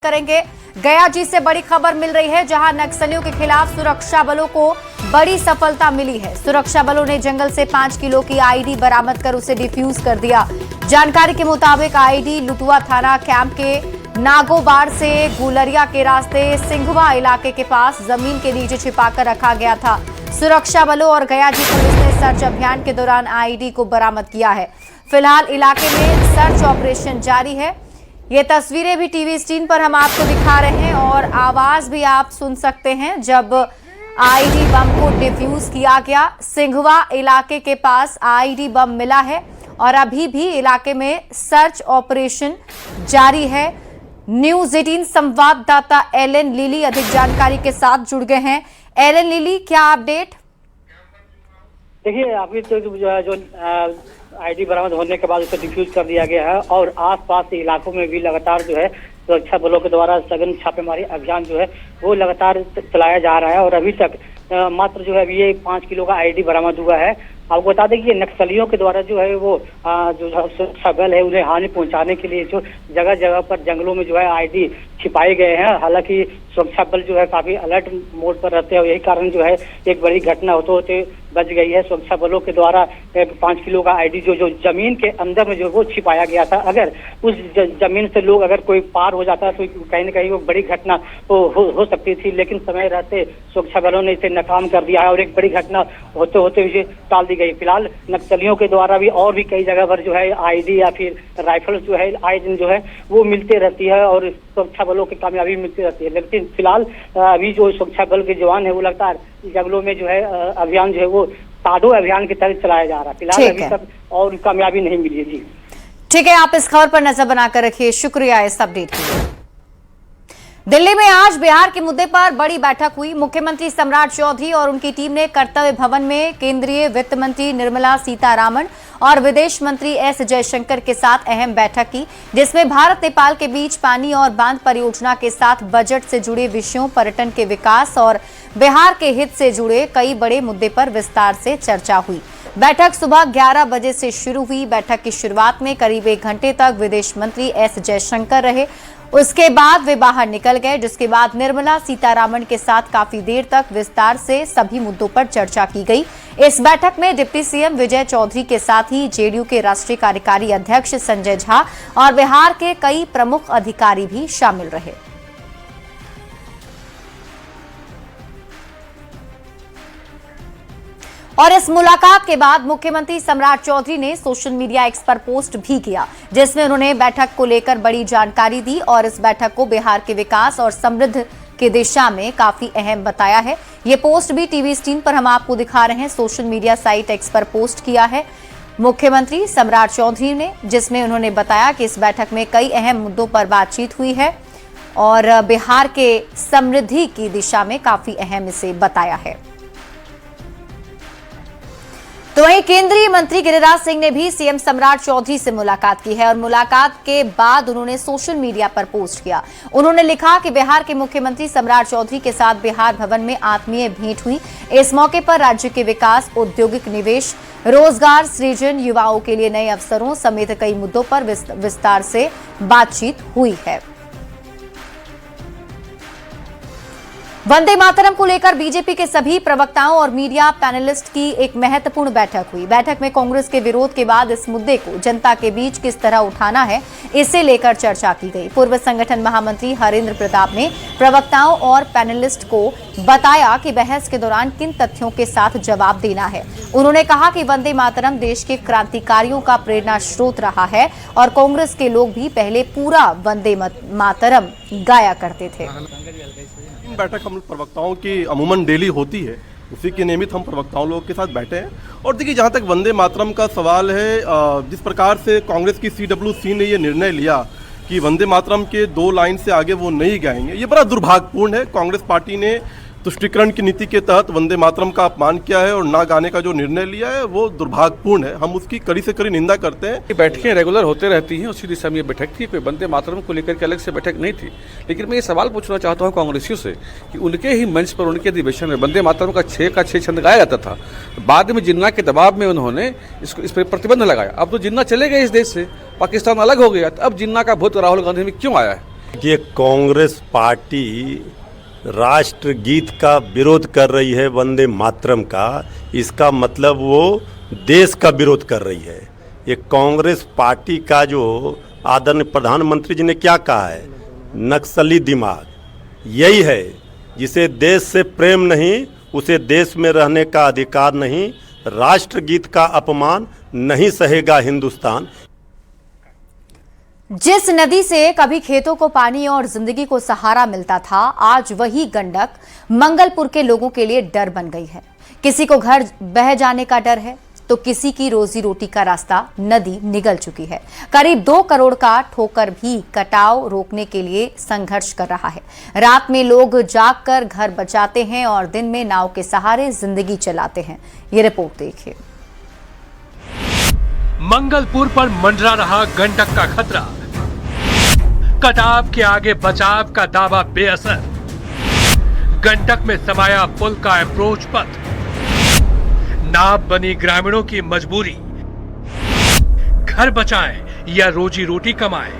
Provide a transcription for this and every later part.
करेंगे। गया जी से बड़ी खबर मिल रही है, जहां नक्सलियों के खिलाफ सुरक्षा बलों को बड़ी सफलता मिली है। सुरक्षा बलों ने जंगल से 5 किलो की आईडी बरामद कर उसे डिफ्यूज कर दिया। जानकारी के मुताबिक आईडी लुटुआ थाना कैंप के नागोबाड़ से गुलरिया के रास्ते सिंघवा इलाके के पास जमीन के नीचे छिपाकर रखा गया था। सुरक्षा बलों और गया जी पुलिस ने सर्च अभियान के दौरान आईडी को बरामद किया है। फिलहाल इलाके में सर्च ऑपरेशन जारी है। ये तस्वीरें भी टीवी स्क्रीन पर हम आपको दिखा रहे हैं और आवाज भी आप सुन सकते हैं जब आईडी बम को डिफ्यूज किया गया। सिंघवा इलाके के पास आईडी बम मिला है और अभी भी इलाके में सर्च ऑपरेशन जारी है। न्यूज 18 संवाददाता एलन लिली अधिक जानकारी के साथ जुड़ गए हैं। एलन लिली, क्या अपडेट? देखिए, अभी तो जो आईडी बरामद होने के बाद उसे डिफ्यूज कर दिया गया है और आसपास के इलाकों में भी लगातार जो है सुरक्षा बलों के द्वारा सघन छापेमारी अभियान जो है वो लगातार चलाया जा रहा है। और अभी तक मात्र जो है ये 5 किलो का आईडी बरामद हुआ है। आपको बता दें कि ये नक्सलियों के द्वारा जो है वो जो सुरक्षा बल है उन्हें हानि पहुंचाने के लिए जो जगह जगह पर जंगलों में जो है आईडी छिपाए गए हैं। हालांकि सुरक्षा बल जो है काफी अलर्ट मोड पर रहते हैं, यही कारण जो है एक बड़ी घटना होते होते बच गई है। सुरक्षा बलों के द्वारा 5 किलो का आईडी जो जमीन के अंदर में जो वो छिपाया गया था, अगर उस जमीन से लोग अगर कोई पार हो जाता तो कहीं न कहीं वो बड़ी घटना हो सकती थी, लेकिन समय रहते सुरक्षा बलों ने इसे नाकाम कर दिया है और एक बड़ी घटना होते होते इसे टाल दी गई। फिलहाल नक्सलियों के द्वारा भी और भी कई जगह पर जो है आईडी या फिर राइफल जो है आए दिन जो है वो मिलते रहती है और सुरक्षा बलों की कामयाबी मिलती रहती है। लेकिन फिलहाल अभी जो सुरक्षा बल के जवान है वो लगातार जंगलों में जो है अभियान जो है वो ताडो अभियान की तरह चलाया जा रहा है। फिलहाल अभी तक और कामयाबी नहीं मिली है। जी ठीक है, आप इस खबर पर नजर बनाकर रखिए। शुक्रिया इस अपडेट के लिए। दिल्ली में आज बिहार के मुद्दे पर बड़ी बैठक हुई। मुख्यमंत्री सम्राट चौधरी और उनकी टीम ने कर्तव्य भवन में केंद्रीय वित्त मंत्री निर्मला सीतारामन और विदेश मंत्री एस जयशंकर के साथ अहम बैठक की, जिसमें भारत नेपाल के बीच पानी और बांध परियोजना के साथ बजट से जुड़े विषयों, पर्यटन के विकास और बिहार के हित से जुड़े कई बड़े मुद्दे पर विस्तार से चर्चा हुई। बैठक सुबह 11 बजे से शुरू हुई। बैठक की शुरुआत में करीब 1 घंटे तक विदेश मंत्री एस जयशंकर रहे। उसके बाद वे बाहर निकल गए, जिसके बाद निर्मला सीतारामन के साथ काफी देर तक विस्तार से सभी मुद्दों पर चर्चा की गई। इस बैठक में डिप्टी सीएम विजय चौधरी के साथ ही जेडीयू के राष्ट्रीय कार्यकारी अध्यक्ष संजय झा और बिहार के कई प्रमुख अधिकारी भी शामिल रहे। और इस मुलाकात के बाद मुख्यमंत्री सम्राट चौधरी ने सोशल मीडिया एक्स पर पोस्ट भी किया, जिसमें उन्होंने बैठक को लेकर बड़ी जानकारी दी और इस बैठक को बिहार के विकास और समृद्ध की दिशा में काफी अहम बताया है। ये पोस्ट भी टीवी स्क्रीन पर हम आपको दिखा रहे हैं। सोशल मीडिया साइट एक्स पर पोस्ट किया है मुख्यमंत्री सम्राट चौधरी ने, जिसमें उन्होंने बताया कि इस बैठक में कई अहम मुद्दों पर बातचीत हुई है और बिहार के समृद्धि की दिशा में काफी अहम इसे बताया है। तो वहीं केंद्रीय मंत्री गिरिराज सिंह ने भी सीएम सम्राट चौधरी से मुलाकात की है और मुलाकात के बाद उन्होंने सोशल मीडिया पर पोस्ट किया। उन्होंने लिखा कि बिहार के मुख्यमंत्री सम्राट चौधरी के साथ बिहार भवन में आत्मीय भेंट हुई। इस मौके पर राज्य के विकास, औद्योगिक निवेश, रोजगार सृजन, युवाओं के लिए नए अवसरों समेत कई मुद्दों पर विस्तार से बातचीत हुई है। वंदे मातरम को लेकर बीजेपी के सभी प्रवक्ताओं और मीडिया पैनलिस्ट की एक महत्वपूर्ण बैठक हुई। बैठक में कांग्रेस के विरोध के बाद इस मुद्दे को जनता के बीच किस तरह उठाना है, इसे लेकर चर्चा की गई। पूर्व संगठन महामंत्री हरेंद्र प्रताप ने प्रवक्ताओं और पैनलिस्ट को बताया कि बहस के दौरान किन तथ्यों के साथ जवाब देना है। उन्होंने कहा कि वंदे मातरम देश के क्रांतिकारियों का प्रेरणा स्रोत रहा है और कांग्रेस के लोग भी पहले पूरा वंदे मातरम गाया करते थे। बैठक हम प्रवक्ताओं की अमूमन डेली होती है, उसी के नियमित हम प्रवक्ताओं लोगों के साथ बैठे हैं। और देखिए, जहाँ तक वंदे मातरम का सवाल है, जिस प्रकार से कांग्रेस की CWC ने ये निर्णय लिया कि वंदे मातरम के 2 लाइन से आगे वो नहीं गाएंगे, ये बड़ा दुर्भाग्यपूर्ण है। कांग्रेस पार्टी ने तुष्टीकरण की नीति के तहत वंदे मातरम का अपमान किया है और ना गाने का जो निर्णय लिया है वो दुर्भाग्यपूर्ण है। हम उसकी कड़ी से कड़ी निंदा करते हैं। बैठकें रेगुलर होते रहती हैं, उसी दिशा में ये बैठक थी। वंदे मातरम को लेकर के अलग से बैठक नहीं थी। लेकिन मैं ये सवाल पूछना चाहता हूँ कांग्रेसियों से कि उनके ही मंच पर, उनके अधिवेशन में वंदे मातरम का 6 छंद गाया जाता था। बाद में जिन्ना के दबाव में उन्होंने इस पर प्रतिबंध लगाया। अब तो जिन्ना चले गए इस देश से, पाकिस्तान अलग हो गया, तो अब जिन्ना का भूत राहुल गांधी में क्यों आया है? ये कांग्रेस पार्टी राष्ट्रगीत का विरोध कर रही है, वंदे मातरम का। इसका मतलब वो देश का विरोध कर रही है। ये कांग्रेस पार्टी का जो आदरणीय प्रधानमंत्री जी ने क्या कहा है, नक्सली दिमाग यही है। जिसे देश से प्रेम नहीं, उसे देश में रहने का अधिकार नहीं। राष्ट्रगीत का अपमान नहीं सहेगा हिंदुस्तान। जिस नदी से कभी खेतों को पानी और जिंदगी को सहारा मिलता था, आज वही गंडक मंगलपुर के लोगों के लिए डर बन गई है। किसी को घर बह जाने का डर है तो किसी की रोजी रोटी का रास्ता नदी निगल चुकी है। करीब 2 करोड़ का ठोकर भी कटाव रोकने के लिए संघर्ष कर रहा है। रात में लोग जागकर घर बचाते हैं और दिन में नाव के सहारे जिंदगी चलाते हैं। ये रिपोर्ट देखिए। मंगलपुर पर मंडरा रहा गंडक का खतरा, कटाव के आगे बचाव का दावा बेअसर। गंडक में समाया पुल का अप्रोच पथ, नाव बनी ग्रामीणों की मजबूरी। घर बचाएं या रोजी रोटी कमाएं।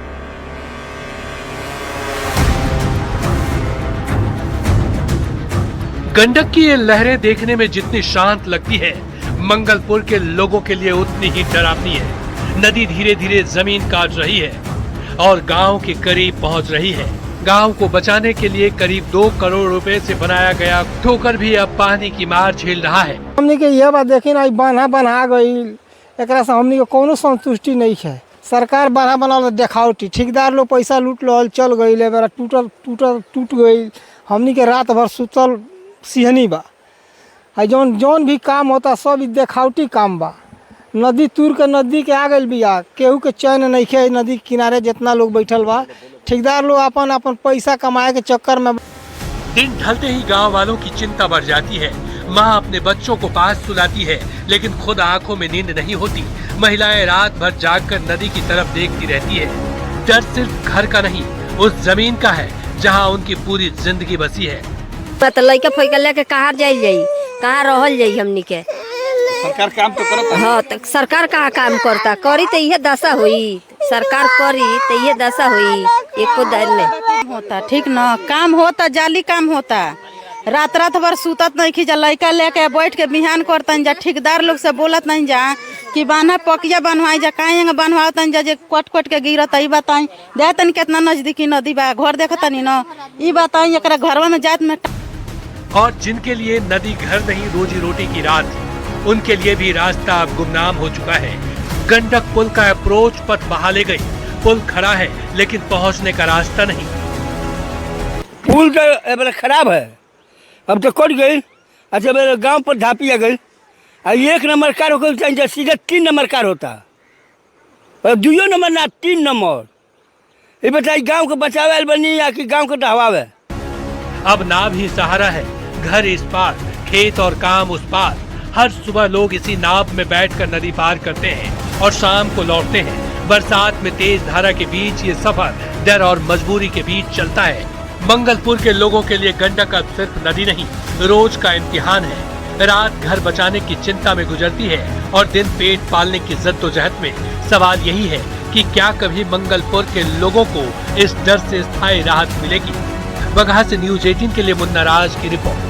गंडक की ये लहरें देखने में जितनी शांत लगती है, मंगलपुर के लोगों के लिए उतनी ही डरावनी है। नदी धीरे धीरे जमीन काट रही है और गांव के करीब पहुंच रही है। गांव को बचाने के लिए करीब 2 करोड़ रुपए से बनाया गया ठोकर भी अब पानी की मार झेल रहा है। हमने के ये बात देखी ना, बना गई, एकरा से हमने के कोनो संतुष्टि नहीं है। सरकार बना देखावटी, ठेकेदार लोग पैसा लूट लो, चल गई, टूट गई। हमने के रात भर सुतल सिहनी बा। जौन भी काम होता सब देखावटी काम बा। नदी तूर के नदी के आ गई बिया, केहू के चैन नहीं है। नदी किनारे जितना लोग बैठल बा, ठेकेदार लोग अपन पैसा कमाए के चक्कर में। दिन ढलते ही गांव वालों की चिंता बढ़ जाती है। माँ अपने बच्चों को पास सुलाती है, लेकिन खुद आंखों में नींद नहीं होती। महिलाएं रात भर जागकर नदी की तरफ देखती रहती है। डर सिर्फ घर का नहीं, उस जमीन का है जहाँ उनकी पूरी जिंदगी बसी है। लड़का फैका लेके कहाँ जाई, कहाँ रहल जाई हमनी के। सरकार काम तो करता है। हाँ, तो सरकार कहाँ काम करता, करी तो यह दशा हुई। सरकार करी तो यह दशा हुई। एको दर में होता ठीक न, काम होता, जाली काम होता। रात भर सुतत नहीं खी, लड़का लेके बैठ के बिहान करतन जा। ठेकेदार लोग से बोलत नहीं जा कि बान्हा पकिया बनवाई जा, काहे बनवातन जा, जे कट के गिरत। ई बताई दे तनी कितना नजदीकी नदी बा, घर देखतनी न। ई बताई एकरा घरवा में जात में। और जिनके लिए नदी घर नहीं रोजी रोटी की रात, उनके लिए भी रास्ता अब गुमनाम हो चुका है। गंडक पुल का अप्रोच पथ बहा ले गई। पुल खड़ा है लेकिन पहुंचने का रास्ता नहीं। पुल तो खराब है, अब तो कट गई। अच्छा मेरे गांव पर ढापिया गई। 1 नंबर कार होकर सीधा 3 नंबर कार होता, 2 नंबर ना 3 नंबर। ये बताइए गांव को बचावे बनी या कि गांव को ढहावे। अब नाव ही सहारा है। घर इस पार, खेत और काम उस पार। हर सुबह लोग इसी नाव में बैठकर नदी पार करते हैं और शाम को लौटते हैं। बरसात में तेज धारा के बीच ये सफर डर और मजबूरी के बीच चलता है। मंगलपुर के लोगों के लिए गंडक अब सिर्फ नदी नहीं, रोज का इम्तिहान है। रात घर बचाने की चिंता में गुजरती है और दिन पेट पालने की जद्दोजहद में। सवाल यही है कि क्या कभी मंगलपुर के लोगों को इस डर से स्थायी राहत मिलेगी। बगहा से न्यूज 18 के लिए मुन्ना राज की रिपोर्ट।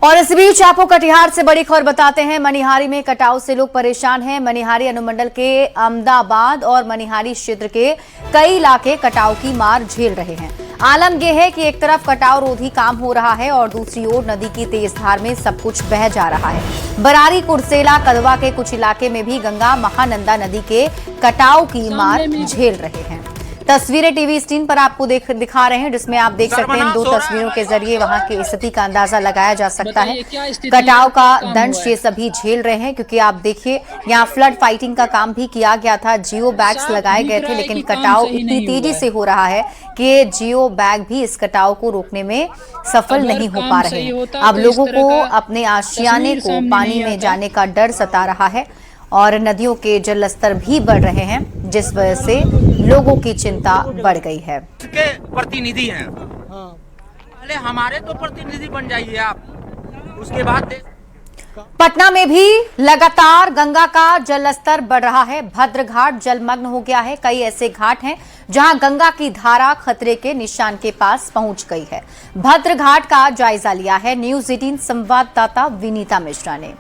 और इस बीच आपको कटिहार से बड़ी खबर बताते हैं। मनिहारी में कटाव से लोग परेशान हैं। मनिहारी अनुमंडल के अहमदाबाद और मनिहारी क्षेत्र के कई इलाके कटाव की मार झेल रहे हैं। आलम यह है कि एक तरफ कटाव रोधी काम हो रहा है और दूसरी ओर नदी की तेज धार में सब कुछ बह जा रहा है। बरारी, कुर्सेला, कदवा के कुछ इलाके में भी गंगा महानंदा नदी के कटाव की मार झेल रहे हैं। तस्वीरें टीवी स्क्रीन पर आपको दिखा रहे हैं, जिसमें आप देख सकते हैं। 2 तस्वीरों के जरिए वहां की स्थिति का अंदाजा लगाया जा सकता है। कटाव का दंश ये सभी झेल रहे हैं, क्योंकि आप देखिए यहाँ फ्लड फाइटिंग का काम भी किया गया था। जियो बैग्स लगाए गए थे, लेकिन कटाव इतनी तेजी से हो रहा है कि जियो बैग भी इस कटाव को रोकने में सफल नहीं हो पा रहे हैं। अब लोगों को अपने आशियाने को पानी में जाने का डर सता रहा है और नदियों के जल स्तर भी बढ़ रहे हैं, जिस वजह से लोगों की चिंता बढ़ गई है। के प्रतिनिधि हैं, पहले हमारे तो प्रतिनिधि बन जाइए आप, उसके बाद पटना में भी लगातार गंगा का जलस्तर बढ़ रहा है। भद्रघाट जलमग्न हो गया है। कई ऐसे घाट हैं जहां गंगा की धारा खतरे के निशान के पास पहुंच गई है। भद्रघाट का जायजा लिया है न्यूज़ 18 संवाददाता विनीता मिश्रा ने।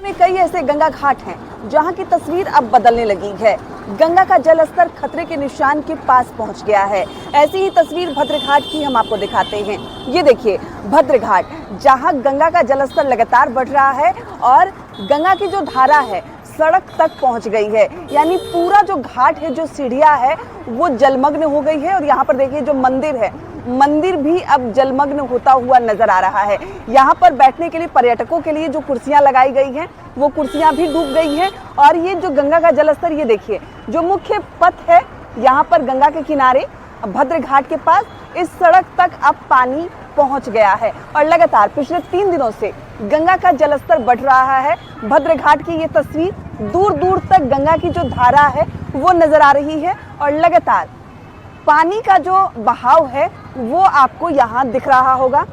में कई ऐसे गंगा घाट हैं जहां की तस्वीर अब बदलने लगी है। गंगा का जलस्तर खतरे के निशान के पास पहुंच गया है। ऐसी ही तस्वीर भद्रघाट की हम आपको दिखाते हैं। ये देखिए भद्रघाट, जहां गंगा का जलस्तर लगातार बढ़ रहा है और गंगा की जो धारा है सड़क तक पहुंच गई है, यानी पूरा जो घाट है, जो सीढ़ियां है, वो जलमग्न हो गई है। और यहाँ पर देखिए जो मंदिर है, मंदिर भी अब जलमग्न होता हुआ नजर आ रहा है। यहाँ पर बैठने के लिए पर्यटकों के लिए जो कुर्सियां लगाई गई हैं, वो कुर्सियां भी डूब गई हैं। और ये जो गंगा का जलस्तर, ये देखिए जो मुख्य पथ है यहाँ पर गंगा के किनारे भद्रघाट के पास, इस सड़क तक अब पानी पहुंच गया है। और लगातार पिछले 3 दिनों से गंगा का जलस्तर बढ़ रहा है। भद्रघाट की ये तस्वीर, दूर दूर तक गंगा की जो धारा है वो नजर आ रही है और लगातार पानी का जो बहाव है वो आपको यहाँ दिख रहा होगा।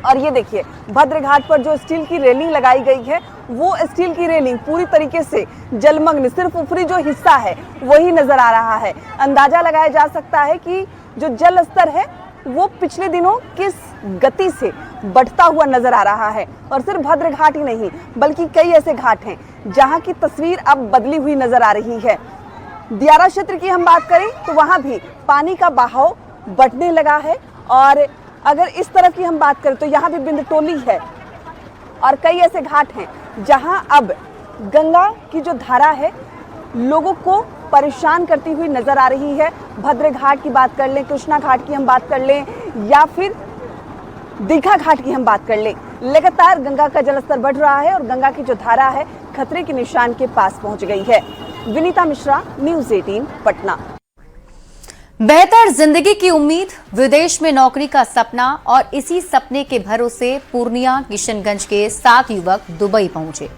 और ये देखिए भद्रघाट पर जो स्टील की रेलिंग लगाई गई है, वो स्टील की रेलिंग पूरी तरीके से जलमग्न, सिर्फ ऊपरी जो हिस्सा है वही नजर आ रहा है। अंदाजा लगाया जा सकता है कि जो जल स्तर है वो पिछले दिनों किस गति से बढ़ता हुआ नजर आ रहा है। और सिर्फ भद्रघाट ही नहीं, बल्कि कई ऐसे घाट हैं जहां की तस्वीर अब बदली हुई नजर आ रही है। दियारा क्षेत्र की हम बात करें तो वहां भी पानी का बहाव बढ़ने लगा है। और अगर इस तरफ की हम बात करें तो यहाँ भी बिंदटोली है और कई ऐसे घाट हैं जहां अब गंगा की जो धारा है लोगों को परेशान करती हुई नजर आ रही है। भद्रघाट की बात कर लें, कृष्णा घाट की हम बात कर लें, या फिर दीघा घाट की हम बात कर लें, लगातार गंगा का जलस्तर बढ़ रहा है और गंगा की जो धारा है खतरे के निशान के पास पहुंच गई है। विनीता मिश्रा, न्यूज़ 18 पटना। बेहतर जिंदगी की उम्मीद, विदेश में नौकरी का सपना और इसी सपने के भरोसे पूर्णिया किशनगंज के 7 युवक दुबई पहुंचे।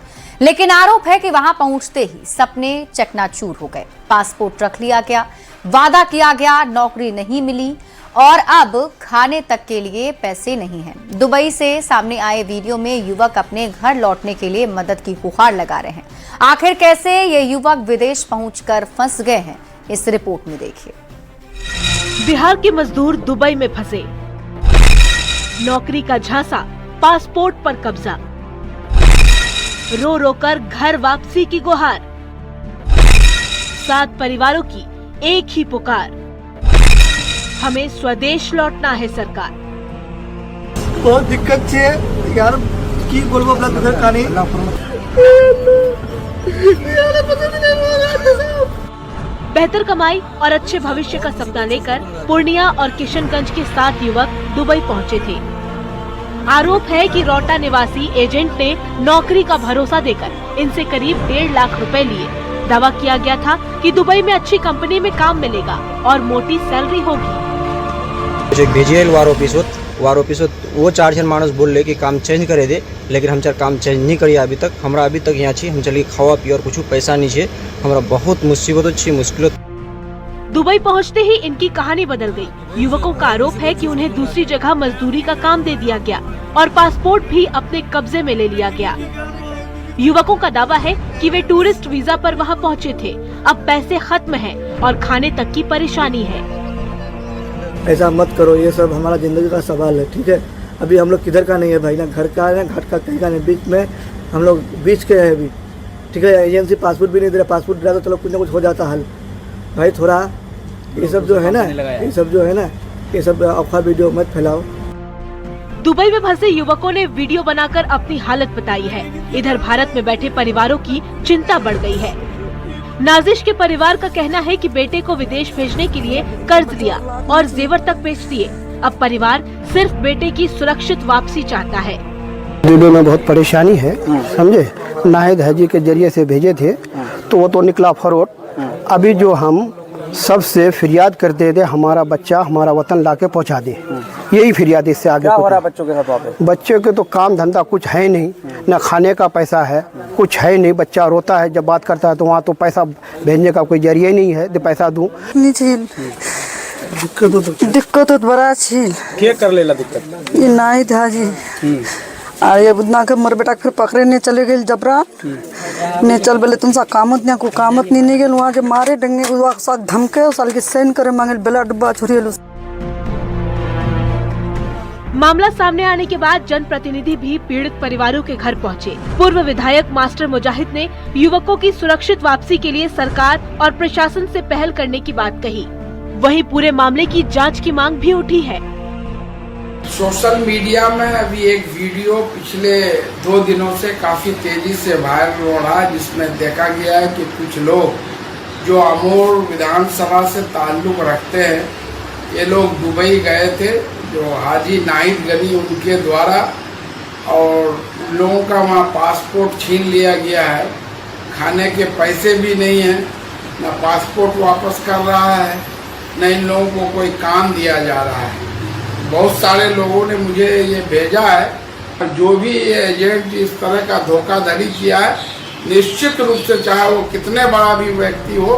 लेकिन आरोप है कि वहां पहुंचते ही सपने चकनाचूर हो गए। पासपोर्ट रख लिया गया, वादा किया गया, नौकरी नहीं मिली और अब खाने तक के लिए पैसे नहीं हैं। दुबई से सामने आए वीडियो में युवक अपने घर लौटने के लिए मदद की गुहार लगा रहे हैं। आखिर कैसे ये युवक विदेश पहुंचकर फंस गए हैं, इस रिपोर्ट में देखिए। बिहार के मजदूर दुबई में फंसे, नौकरी का झांसा, पासपोर्ट पर कब्जा, रो रो कर घर वापसी की गुहार, 7 परिवारों की एक ही पुकार, हमें स्वदेश लौटना है सरकार। बहुत दिक्कत से यार की बोलबो अपना घर कहानी। बेहतर कमाई और अच्छे भविष्य का सपना लेकर पूर्णिया और किशनगंज के 7 युवक दुबई पहुंचे थे। आरोप है कि रौटा निवासी एजेंट ने नौकरी का भरोसा देकर इनसे करीब 1.5 लाख रुपए लिए। दावा किया गया था कि दुबई में अच्छी कंपनी में काम मिलेगा और मोटी सैलरी होगी। भेजिए वार ऑफिस वो 4 जन मानस बोल ले कि काम चेंज करे दे, लेकिन हम चार काम चेंज नहीं करिए अभी तक। हमरा अभी तक यहाँ छी, हम चलिए खावा पिए और कुछ पैसा नहीं छे, हमरा बहुत मुसीबत अच्छी मुश्किल। दुबई पहुंचते ही इनकी कहानी बदल गई। युवकों का आरोप है कि उन्हें दूसरी जगह मजदूरी का काम दे दिया गया और पासपोर्ट भी अपने कब्जे में ले लिया गया। युवकों का दावा है कि वे टूरिस्ट वीजा पर वहां पहुंचे थे, अब पैसे खत्म हैं और खाने तक की परेशानी है। ऐसा मत करो, ये सब हमारा जिंदगी का सवाल है, ठीक है। अभी हम लोग किधर का नहीं है भाई, ना घर का है ना घाट का, कहीं का नहीं, बीच में हम लोग बीच के है अभी, ठीक है। एजेंसी पासपोर्ट भी नहीं दे रहा, पासपोर्ट दिला तो चलो कुछ ना कुछ हो जाता हल। भाई थोड़ा ये सब जो है ना, ये सब अफवाह वीडियो मत फैलाओ। दुबई में फंसे युवकों ने वीडियो बनाकर अपनी हालत बताई है। इधर भारत में बैठे परिवारों की चिंता बढ़ गई है। नाजिश के परिवार का कहना है कि बेटे को विदेश भेजने के लिए कर्ज लिया और जेवर तक बेच दिए। अब परिवार सिर्फ बेटे की सुरक्षित वापसी चाहता है। दुबई में बहुत परेशानी है, समझे। नाहिद हाजी के जरिए से भेजे थे तो वो तो निकला फरोट। अभी जो हम सबसे फरियाद करते थे हमारा बच्चा हमारा वतन लाके पहुंचा दे, यही फरियाद। इससे आगे क्या हो रहा है बच्चों के साथ वहाँ पे? बच्चों के तो काम धंधा कुछ है नहीं, न खाने का पैसा है, कुछ है नहीं। बच्चा रोता है, जब बात करता है तो वहाँ तो पैसा भेजने का कोई जरिया ही नहीं है, तो पैसा दूँ। दिक्कत तो बड़ा छील क्या कर लेला दिक्कत? ये नाहिद हाजी ये बुदना के मोर बेटा फिर पकड़े ने चले गए जबरा ने चल बोले तुमसा कामत ने को कामत नहीं गेल वहाँ के मारे डंगे को साथ धमके साल के सेन करे मांगे बेला डब्बा छोड़िए। मामला सामने आने के बाद जनप्रतिनिधि भी पीड़ित परिवारों के घर पहुंचे। पूर्व विधायक मास्टर मुजाहिद ने युवकों की सुरक्षित वापसी के लिए सरकार और प्रशासन से पहल करने की बात कही। वहीं पूरे मामले की जांच की मांग भी उठी है। सोशल मीडिया में अभी एक वीडियो पिछले 2 दिनों से काफी तेजी से वायरल हो रहा है, जिसमें देखा गया है कि कुछ लोग जो अमोर विधानसभा से ताल्लुक रखते हैं, ये लोग दुबई गए थे, जो हाजी नाहिद गनी उनके द्वारा, और लोगों का वहाँ पासपोर्ट छीन लिया गया है। खाने के पैसे भी नहीं हैं, न पासपोर्ट वापस कर रहा है, न इन लोगों को कोई काम दिया जा रहा है। बहुत सारे लोगों ने मुझे ये भेजा है। जो भी ये एजेंट इस तरह का धोखाधड़ी किया है, निश्चित रूप से चाहे वो कितने बड़ा भी व्यक्ति हो,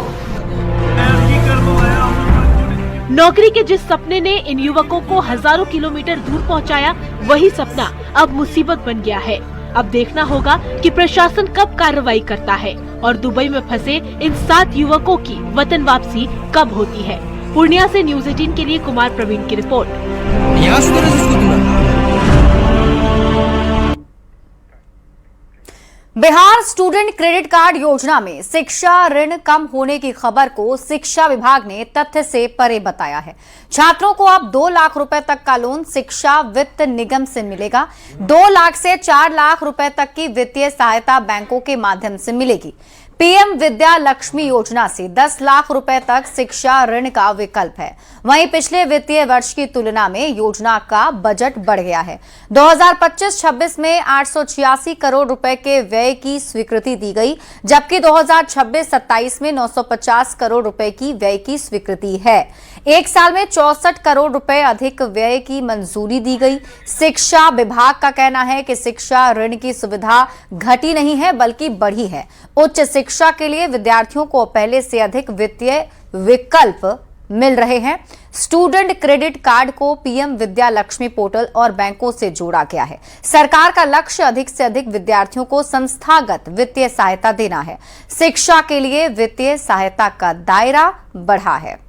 नौकरी के जिस सपने ने इन युवकों को हजारों किलोमीटर दूर पहुंचाया, वही सपना अब मुसीबत बन गया है। अब देखना होगा कि प्रशासन कब कार्रवाई करता है और दुबई में फंसे इन 7 युवकों की वतन वापसी कब होती है। पूर्णिया से न्यूज़ 18 के लिए कुमार प्रवीण की report. Bihar student credit card योजना में शिक्षा ऋण कम होने की खबर को शिक्षा विभाग ने तथ्य से परे बताया है। छात्रों को अब 2 लाख रुपए तक का लोन शिक्षा वित्त निगम से मिलेगा। 2 लाख से 4 लाख रुपए तक की वित्तीय सहायता बैंकों के माध्यम से मिलेगी। पीएम विद्या लक्ष्मी योजना से 10 लाख रुपए तक शिक्षा ऋण का विकल्प है। वहीं पिछले वित्तीय वर्ष की तुलना में योजना का बजट बढ़ गया है। 2025-26 में 886 करोड़ रुपए के व्यय की स्वीकृति दी गई, जबकि 2026-27 में 950 करोड़ रुपए की व्यय की स्वीकृति है। एक साल में 64 करोड़ रुपए अधिक व्यय की मंजूरी दी गई। शिक्षा विभाग का कहना है कि शिक्षा ऋण की सुविधा घटी नहीं है, बल्कि बढ़ी है। उच्च शिक्षा के लिए विद्यार्थियों को पहले से अधिक वित्तीय विकल्प मिल रहे हैं। स्टूडेंट क्रेडिट कार्ड को पीएम विद्या लक्ष्मी पोर्टल और बैंकों से जोड़ा गया है। सरकार का लक्ष्य अधिक से अधिक विद्यार्थियों को संस्थागत वित्तीय सहायता देना है। शिक्षा के लिए वित्तीय सहायता का दायरा बढ़ा है।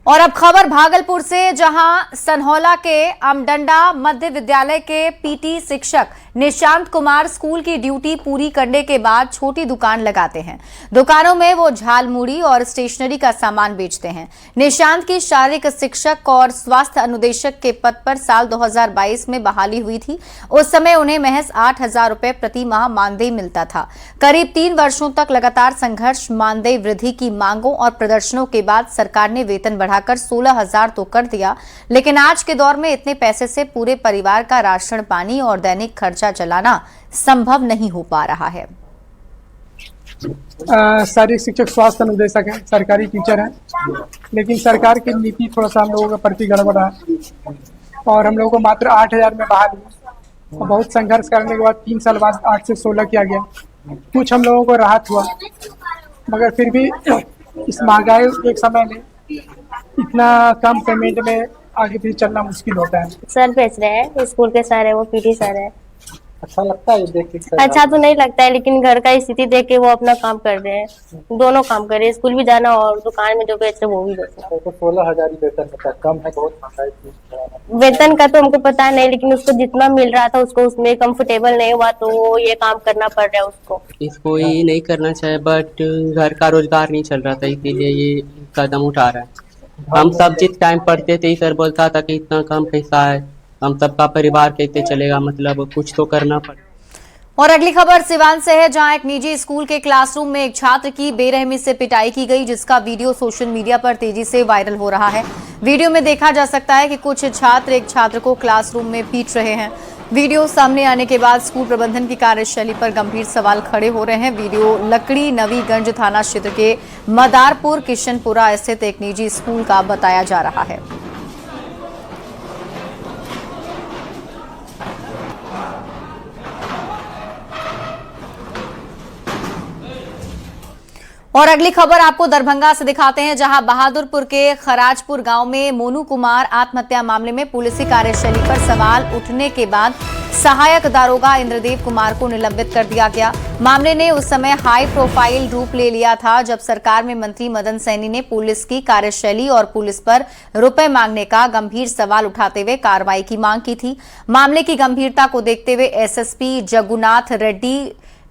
और अब खबर भागलपुर से, जहां सनहौला के अमडंडा मध्य विद्यालय के पीटी शिक्षक निशांत कुमार स्कूल की ड्यूटी पूरी करने के बाद छोटी दुकान लगाते हैं। दुकानों में वो झालमुड़ी और स्टेशनरी का सामान बेचते हैं। निशांत की शारीरिक शिक्षक और स्वास्थ्य अनुदेशक के पद पर साल 2022 में बहाली हुई थी। उस समय उन्हें महज 8,000 रुपए प्रति माह मानदेय मिलता था। करीब 3 वर्षों तक लगातार संघर्ष, मानदेय वृद्धि की मांगों और प्रदर्शनों के बाद सरकार ने वेतन बढ़ाकर 16,000 तो कर दिया, लेकिन आज के दौर में इतने पैसे से पूरे परिवार का राशन पानी और दैनिक खर्चा चलाना संभव नहीं हो पा रहा है। शारीरिक शिक्षक स्वास्थ्य अनुदेशक है, सरकारी टीचर है, लेकिन सरकार की नीति थोड़ा सा हम लोगों के प्रति गड़बड़ा है और हम लोगों को मात्र 8,000 में बहाल हुआ। बहुत संघर्ष करने के बाद 3 साल बाद 8 से 16 किया गया। कुछ हम लोगों को राहत हुआ, मगर फिर भी इस महंगाई एक समय में इतना कम पेमेंट में आगे भी चलना मुश्किल होता है। सर बेच रहे हैं, स्कूल के सर है, वो पीटी सर है। अच्छा लगता है देख के? अच्छा तो नहीं लगता है, लेकिन घर का स्थिति देख के वो अपना काम कर रहे हैं। दोनों काम कर रहे हैं, स्कूल भी जाना और दुकान में जो बेच रहे वो भी बेचना। तो 16,000 वेतन होता है, कम है बहुत महंगाई। वेतन का तो हमको पता नहीं, लेकिन उसको जितना मिल रहा था उसको उसमें कंफर्टेबल नहीं हुआ, तो वो ये काम करना पड़ रहा है उसको। इसको ये नहीं करना चाहिए, बट घर का रोजगार नहीं चल रहा था, इसीलिए ये कदम उठा रहा है। हम सब जिस टाइम पढ़ते थे सर बोलता था कि इतना कम पैसा है, हम सबका परिवार कैसे चलेगा, मतलब कुछ तो करना पड़ेगा। और अगली खबर सिवान से है, जहां एक निजी स्कूल के क्लासरूम में एक छात्र की बेरहमी से पिटाई की गई, जिसका वीडियो सोशल मीडिया पर तेजी से वायरल हो रहा है। वीडियो में देखा जा सकता है कि कुछ छात्र एक छात्र को क्लासरूम में पीट रहे हैं। वीडियो सामने आने के बाद स्कूल प्रबंधन की कार्यशैली पर गंभीर सवाल खड़े हो रहे हैं। वीडियो लकड़ी नवीगंज थाना क्षेत्र के मदारपुर किशनपुरा स्थित एक निजी स्कूल का बताया जा रहा है। और अगली खबर आपको दरभंगा से दिखाते हैं, जहां बहादुरपुर के खराजपुर गांव में मोनू कुमार आत्महत्या मामले में पुलिस की कार्यशैली पर सवाल उठने के बाद सहायक दारोगा इंद्रदेव कुमार को निलंबित कर दिया गया। मामले ने उस समय हाई प्रोफाइल रूप ले लिया था जब सरकार में मंत्री मदन सैनी ने पुलिस की कार्यशैली और पुलिस पर रुपए मांगने का गंभीर सवाल उठाते हुए कार्रवाई की मांग की थी। मामले की गंभीरता को देखते हुए एसएसपी जगुनाथ रेड्डी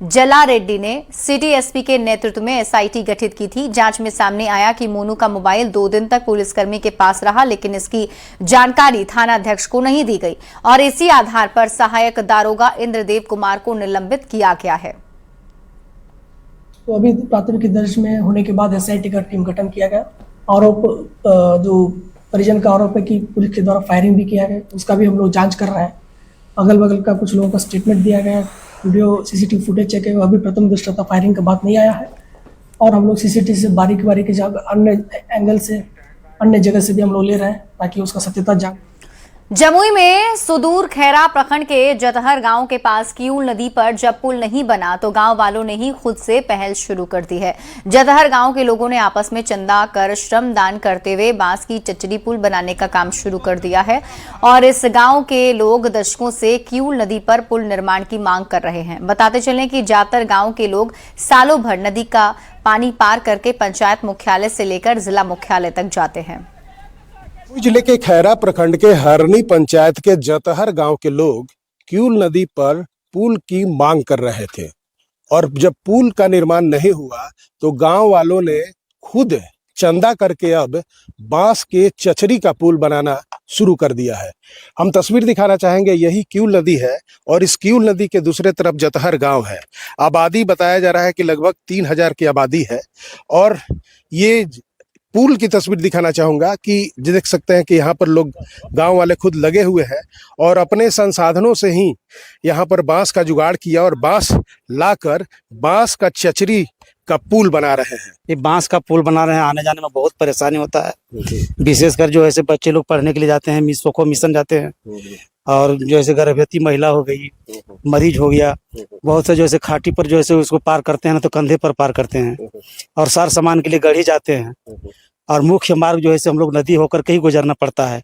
जला रेड्डी ने सिटी एसपी के नेतृत्व में एसआईटी गठित की थी। जांच में सामने आया कि मोनू का मोबाइल 2 दिन तक पुलिसकर्मी के पास रहा, लेकिन इसकी जानकारी थानाध्यक्ष को नहीं दी गई और इसी आधार पर सहायक दारोगा इंद्रदेव कुमार को निलंबित किया गया है। तो अभी प्राथमिकी दर्ज में होने के बाद एसआईटी का टीम गठन किया गया। आरोप जो परिजन का आरोप है कि पुलिस के द्वारा फायरिंग भी किया गया, उसका भी हम लोग जाँच कर रहे हैं। अगल बगल का कुछ लोगों का स्टेटमेंट दिया गया, वीडियो सीसीटीवी फुटेज चेक है, अभी प्रथम दृष्टया फायरिंग का बात नहीं आया है और हम लोग सीसीटीवी से बारीकी अन्य एंगल से अन्य जगह से भी हम लोग ले रहे हैं ताकि उसका सत्यता जान। जमुई में सुदूर खैरा प्रखंड के जतहर गांव के पास किऊल नदी पर जब पुल नहीं बना तो गांव वालों ने ही खुद से पहल शुरू कर दी है। जतहर गांव के लोगों ने आपस में चंदा कर श्रम दान करते हुए बांस की चचरी पुल बनाने का काम शुरू कर दिया है और इस गांव के लोग दशकों से किऊल नदी पर पुल निर्माण की मांग कर रहे हैं। बताते चलें कि जातर गांव के लोग सालों भर नदी का पानी पार करके पंचायत मुख्यालय से लेकर जिला मुख्यालय तक जाते हैं। जिले के खैरा प्रखंड के हरनी पंचायत के जतहर गांव के लोग किऊल नदी पर पुल की मांग कर रहे थे और जब पुल का निर्माण नहीं हुआ तो गांव वालों ने खुद चंदा करके अब बांस के चचरी का पुल बनाना शुरू कर दिया है। हम तस्वीर दिखाना चाहेंगे, यही किऊल नदी है और इस किऊल नदी के दूसरे तरफ जतहर गांव है। आबादी बताया जा रहा है कि लगभग 3000 की आबादी है और ये पुल की तस्वीर दिखाना चाहूंगा कि देख सकते हैं कि यहाँ पर लोग गांव वाले खुद लगे हुए हैं और अपने संसाधनों से ही यहाँ पर बांस का जुगाड़ किया और बांस लाकर बांस का चचरी का पुल बना रहे हैं। ये बांस का पुल बना रहे हैं, आने जाने में बहुत परेशानी होता है, विशेषकर जो ऐसे बच्चे लोग पढ़ने के लिए जाते हैं, सोखो मिशन जाते हैं और जो ऐसे गर्भवती महिला हो गई, मरीज हो गया, बहुत से जो ऐसे खाटी पर जो ऐसे उसको पार करते हैं ना तो कंधे पर पार करते हैं और सार सामान के लिए गढ़ी जाते हैं और मुख्य मार्ग जो है हम लोग नदी होकर के ही गुजरना पड़ता है।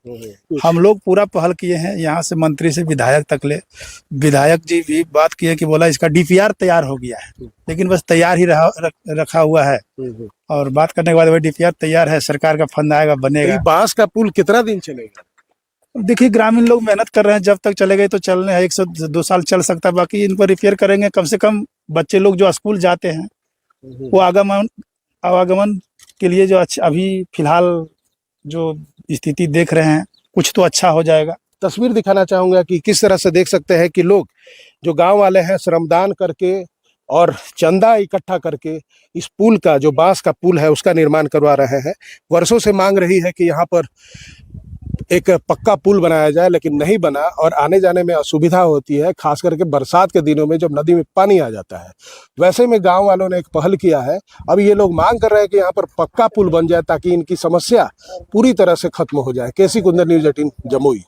हम लोग पूरा पहल किए हैं, यहाँ से मंत्री से विधायक तक ले, विधायक जी भी बात किए कि बोला इसका डीपीआर तैयार हो गया है, लेकिन बस तैयार ही रखा हुआ है और बात करने के बाद वही डीपीआर तैयार है, सरकार का फंड आएगा, बनेगा। बांस का पुल कितना दिन चलेगा? देखिए ग्रामीण लोग मेहनत कर रहे हैं, जब तक चले गए तो चलने 1 से 2 साल चल सकता है, बाकी इनको रिपेयर करेंगे। कम से कम बच्चे लोग जो स्कूल जाते हैं वो आवागमन के लिए जो अभी फिलहाल जो स्थिति देख रहे हैं कुछ तो अच्छा हो जाएगा। तस्वीर दिखाना चाहूंगा कि किस तरह से देख सकते हैं कि लोग जो गांव वाले हैं श्रमदान करके और चंदा इकट्ठा करके इस पुल का जो बांस का पुल है उसका निर्माण करवा रहे हैं। वर्षों से मांग रही है कि यहाँ पर एक पक्का पुल बनाया जाए, लेकिन नहीं बना और आने जाने में असुविधा होती है, खास करके बरसात के दिनों में जब नदी में पानी आ जाता है। वैसे में गांव वालों ने एक पहल किया है, अब ये लोग मांग कर रहे हैं कि यहाँ पर पक्का पुल बन जाए ताकि इनकी समस्या पूरी तरह से खत्म हो जाए। केसी कुंदर, न्यूज़ 18 जमुई।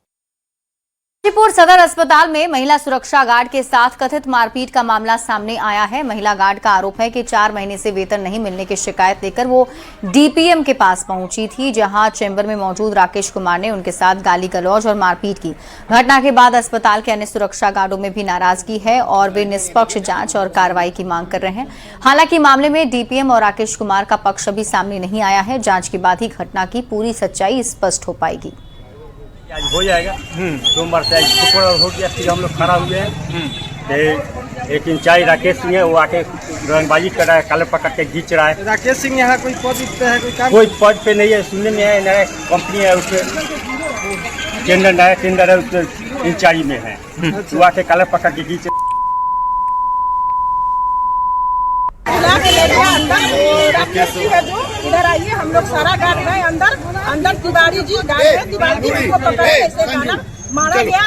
गाजीपुर सदर अस्पताल में महिला सुरक्षा गार्ड के साथ कथित मारपीट का मामला सामने आया है। महिला गार्ड का आरोप है कि 4 महीने से वेतन नहीं मिलने की शिकायत लेकर वो डीपीएम के पास पहुंची थी, जहां चैम्बर में मौजूद राकेश कुमार ने उनके साथ गाली गलौज और मारपीट की। घटना के बाद अस्पताल के अन्य सुरक्षा गार्डों में भी नाराजगी है और वे निष्पक्ष जांच और कार्रवाई की मांग कर रहे हैं। हालांकि मामले में डीपीएम और राकेश कुमार का पक्ष अभी सामने नहीं आया है। जांच के बाद ही घटना की पूरी सच्चाई स्पष्ट हो पाएगी। आज हो जाएगा, सोमवार से आज शुक्रवार हो गया, फिर हम लोग खड़ा हुए हैं। एक इंचार्ज राकेश सिंह है, वो आके रंगबाजी कर रहा है, काले पकड़ के खींच रहा है। राकेश सिंह यहाँ कोई पद पे है? कोई पद पे नहीं है, सुनने में है नया कंपनी है, उसके नया टेंडर है, उसके इंचार्ज में है, वो आके काले पकड़ के खींच। इधर आइए, हम लोग सारा गार्ड गए अंदर तिवारी जी गार्ड तिवारी जी को पकड़ ऐसे गाना मारा गया।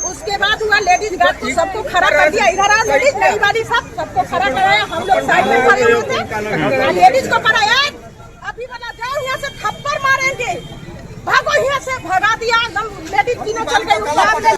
उसके बाद हुआ लेडीज गार्ड को सबको खड़ा कर दिया, इधर आ लेडीज नई वाली सबको खड़ा कराया, हम लोग साइड में खड़े हुए थे, लेडीज को कराया। अभी वाला जाओ यहाँ से थप्पड़ मारेंगे, भागो यहाँ से, भगा दिया, लेडीज तीनों चल गई।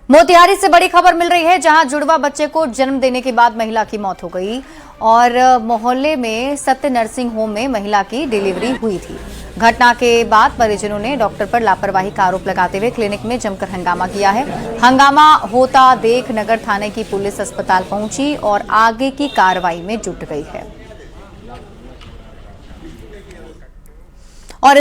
मोतिहारी से बड़ी खबर मिल रही है, जहां जुड़वा बच्चे को जन्म देने के बाद महिला की मौत हो गई और मोहल्ले में सत्य नर्सिंग होम में महिला की डिलीवरी हुई थी। घटना के बाद परिजनों ने डॉक्टर पर लापरवाही का आरोप लगाते हुए क्लिनिक में जमकर हंगामा किया है। हंगामा होता देख नगर थाने की पुलिस अस्पताल पहुंची और आगे की कार्रवाई में जुट गई है। और